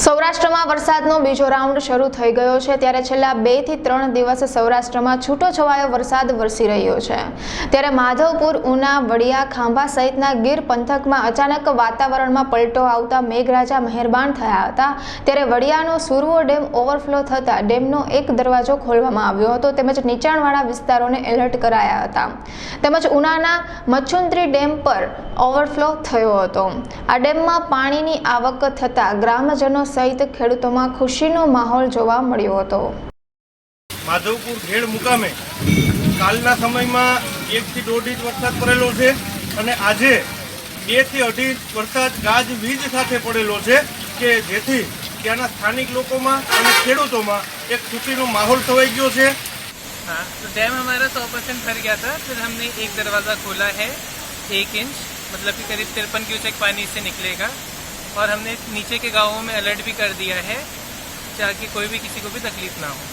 સૌરાષ્ટ્રમાં વરસાદનો બીજો રાઉન્ડ શરૂ થઈ ગયો છે ત્યારે છેલ્લા 2 થી 3 દિવસ સૌરાષ્ટ્રમાં છૂટોછવાયો વરસાદ વરસી રહ્યો છે ત્યારે માધવપુર, ઉના, વડિયા, ખાંભા સહિતના ગીર પંથકમાં અચાનક વાતાવરણમાં પલટો આવતા મેઘરાજા મહેરબાન થયા હતા। ત્યારે વડિયાનો સુરવો ડેમ ઓવરફ્લો થતા ડેમનો એક દરવાજો ખોલવામાં આવ્યો હતો તેમજ નીચાણવાળા વિસ્તારોને એલર્ટ કરાયા હતા તેમજ ઉનાના મચ્છુન્દ્રી ડેમ પર ઓવરફ્લો થયો હતો। આ ડેમમાં પાણીની આવક થતા ગ્રામજનો સહિત ખેડૂતોમાં ખુશીનો માહોલ જોવા મળ્યો હતો। માધવપુર ખેડ મુકામે કાલના સમયમાં 1 થી 1.5 ઇંચ વરસાદ પડેલો છે અને આજે 2 થી 2.5 ઇંચ વરસાદ ગાજવીજ સાથે પડેલો છે કે જેથી ત્યાંના સ્થાનિક લોકોમાં અને ખેડૂતોમાં એક ખુશીનો માહોલ છવાઈ ગયો છે। हाँ, तो डैम हमारा 100% भर गया था। फिर हमने एक दरवाज़ा खोला है 1 इंच, मतलब कि करीब 53 क्यूसेक पानी इससे निकलेगा और हमने नीचे के गाँवों में अलर्ट भी कर दिया है ताकि कोई भी किसी को भी तकलीफ ना हो।